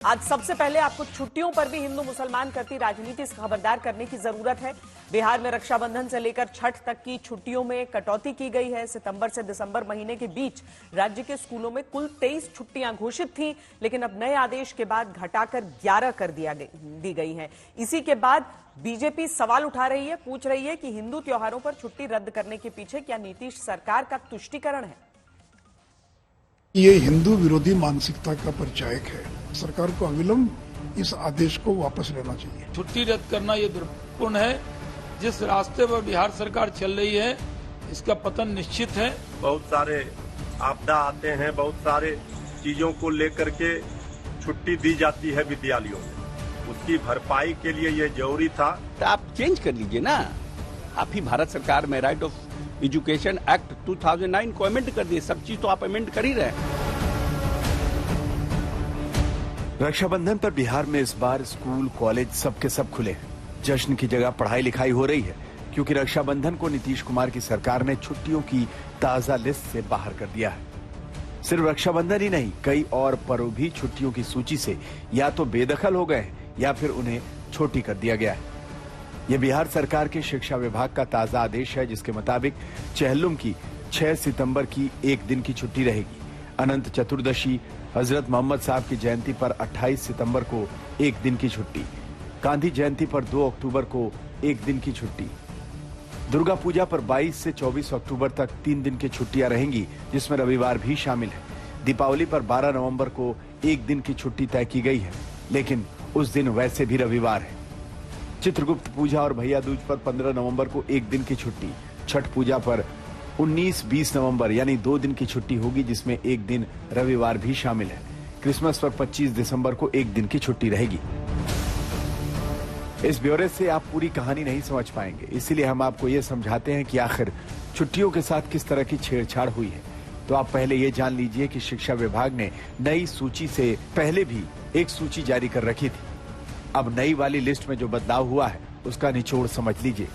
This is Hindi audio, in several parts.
आज सबसे पहले आपको छुट्टियों पर भी हिंदू मुसलमान करती राजनीति से खबरदार करने की जरूरत है। बिहार में रक्षाबंधन से लेकर छठ तक की छुट्टियों में कटौती की गई है। सितंबर से दिसंबर महीने के बीच राज्य के स्कूलों में कुल 23 छुट्टियां घोषित थीं, लेकिन अब नए आदेश के बाद घटाकर 11 कर दी गई हैं। इसी के बाद बीजेपी सवाल उठा रही है, पूछ रही है कि हिंदू त्योहारों पर छुट्टी रद्द करने के पीछे क्या नीतीश सरकार का तुष्टीकरण है। ये हिंदू विरोधी मानसिकता का परिचायक है। सरकार को अविलंब इस आदेश को वापस लेना चाहिए। छुट्टी रद्द करना ये दुर्भाग्यपूर्ण है। जिस रास्ते पर बिहार सरकार चल रही है, इसका पतन निश्चित है। बहुत सारे आपदा आते हैं, बहुत सारे चीजों को लेकर के छुट्टी दी जाती है विद्यालयों में, उसकी भरपाई के लिए ये जरूरी था। तो आप चेंज कर लीजिए ना। आप ही भारत सरकार में राइट ऑफ एजुकेशन एक्ट 2009 को अमेंड कर दिए। सब चीज तो आप अमेंड कर ही रहे हैं। रक्षाबंधन पर बिहार में इस बार स्कूल कॉलेज सबके सब खुले हैं। जश्न की जगह पढ़ाई लिखाई हो रही है, क्योंकि रक्षाबंधन को नीतीश कुमार की सरकार ने छुट्टियों की ताजा लिस्ट से बाहर कर दिया है। सिर्फ रक्षाबंधन ही नहीं, कई और पर्व भी छुट्टियों की सूची से या तो बेदखल हो गए हैं या फिर उन्हें छोटी कर दिया गया है। यह बिहार सरकार के शिक्षा विभाग का ताजा आदेश है, जिसके मुताबिक चेहल्लुम की 6 सितंबर की एक दिन की छुट्टी रहेगी। अनंत चतुर्दशी, हजरत मोहम्मद साहब की जयंती पर 28 सितंबर को एक दिन की छुट्टी, गांधी जयंती पर 2 अक्टूबर को एक दिन की छुट्टी, दुर्गा पूजा पर 22 से 24 अक्टूबर तक 3 दिन की छुट्टियां रहेंगी, जिसमें रविवार भी शामिल है। दीपावली पर 12 नवंबर को एक दिन की छुट्टी तय की गई है, लेकिन उस दिन वैसे भी रविवार है। चित्रगुप्त पूजा और भैया दूज पर 15 नवंबर को एक दिन की छुट्टी, छठ पूजा पर 19-20 नवंबर यानी 2 दिन की छुट्टी होगी, जिसमें एक दिन रविवार भी शामिल है। क्रिसमस पर 25 दिसंबर को एक दिन की छुट्टी रहेगी। इस ब्यौरे से आप पूरी कहानी नहीं समझ पाएंगे, इसीलिए हम आपको ये समझाते हैं कि आखिर छुट्टियों के साथ किस तरह की छेड़छाड़ हुई है। तो आप पहले ये जान लीजिए कि शिक्षा विभाग ने नई सूची से पहले भी एक सूची जारी कर रखी थी। अब नई वाली लिस्ट में जो बदलाव हुआ है, उसका निचोड़ समझ लीजिए।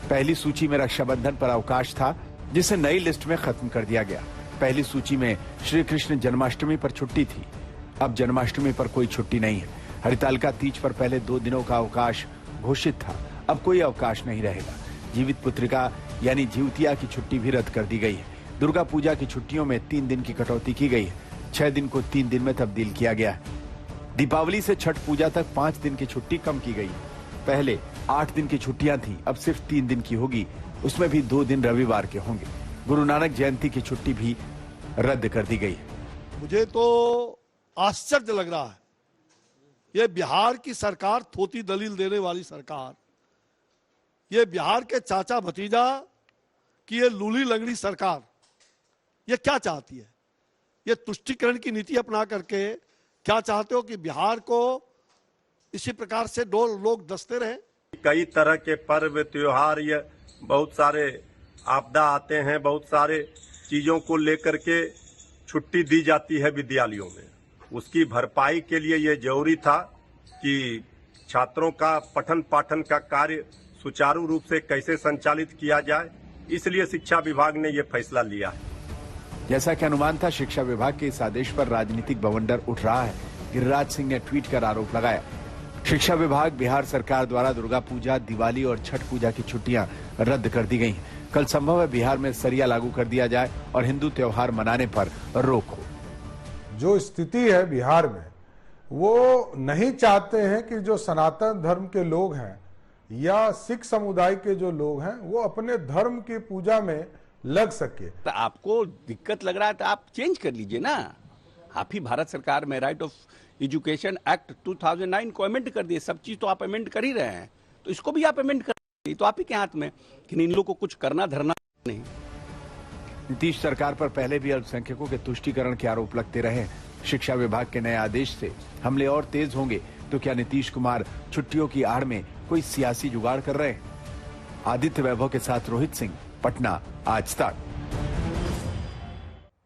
पहली सूची में रक्षाबंधन पर अवकाश था, जिसे नई लिस्ट में खत्म कर दिया गया। पहली सूची में श्री कृष्ण जन्माष्टमी पर छुट्टी थी, अब जन्माष्टमी पर कोई छुट्टी नहीं है। हरितालिका तीज पर पहले 2 दिनों का अवकाश घोषित था, अब कोई अवकाश नहीं रहेगा। जीवित पुत्रिका यानी जीवतिया की छुट्टी भी रद्द कर दी गई है। दुर्गा पूजा की छुट्टियों में 3 दिन की कटौती की गई है, 6 दिन को 3 दिन में तब्दील किया गया है। दीपावली से छठ पूजा तक 5 दिन की छुट्टी कम की गई। पहले 8 दिन की छुट्टियां थी, अब सिर्फ 3 दिन की होगी, उसमें भी 2 दिन रविवार के होंगे। गुरु नानक जयंती की छुट्टी भी रद्द कर दी गई है। मुझे तो आश्चर्य लग रहा है, ये बिहार की सरकार, थोती दलील देने वाली सरकार, ये बिहार के चाचा भतीजा की ये लूली लंगड़ी सरकार, ये क्या चाहती है? ये तुष्टीकरण की नीति अपना करके क्या चाहते हो कि बिहार को इसी प्रकार से दो लोग दसते रहे? कई तरह के पर्व त्योहार, ये बहुत सारे आपदा आते हैं, बहुत सारे चीजों को लेकर के छुट्टी दी जाती है विद्यालयों में, उसकी भरपाई के लिए ये जरूरी था कि छात्रों का पठन पाठन का कार्य सुचारू रूप से कैसे संचालित किया जाए, इसलिए शिक्षा विभाग ने ये फैसला लिया है। जैसा कि अनुमान था, शिक्षा विभाग के इस आदेश पर राजनीतिक बवंडर उठ रहा है। गिरिराज सिंह ने ट्वीट कर आरोप लगाया, शिक्षा विभाग, बिहार सरकार द्वारा दुर्गा पूजा, दिवाली और छठ पूजा की छुट्टियां रद्द कर दी गई हैं। कल संभव है बिहार में सरिया लागू कर दिया जाए और हिंदू त्योहार मनाने पर रोक हो। जो स्थिति है बिहार में, वो नहीं चाहते हैं कि जो सनातन धर्म के लोग हैं या सिख समुदाय के जो लोग हैं, वो अपने धर्म की पूजा में लग सके। तो आपको दिक्कत लग रहा है तो आप चेंज कर लीजिए ना। आप ही भारत सरकार में राइट ऑफ एजुकेशन एक्ट 2009 को अमेंड कर दिए। सब चीज तो आप अमेंड कर ही रहे हैं, तो इसको भी आप अमेंड कर दिए। तो आप ही के हाथ में कि इन लोगों को कुछ करना धरना नहीं। नीतीश सरकार पर पहले भी अल्पसंख्यकों के तुष्टीकरण के आरोप लगते रहे। शिक्षा विभाग के नए आदेश से हमले और तेज होंगे, तो क्या नीतीश कुमार छुट्टियों की आड़ में कोई सियासी जुगाड़ कर रहे हैं? आदित्य वैभव के साथ रोहित सिंह, पटना, आज तक।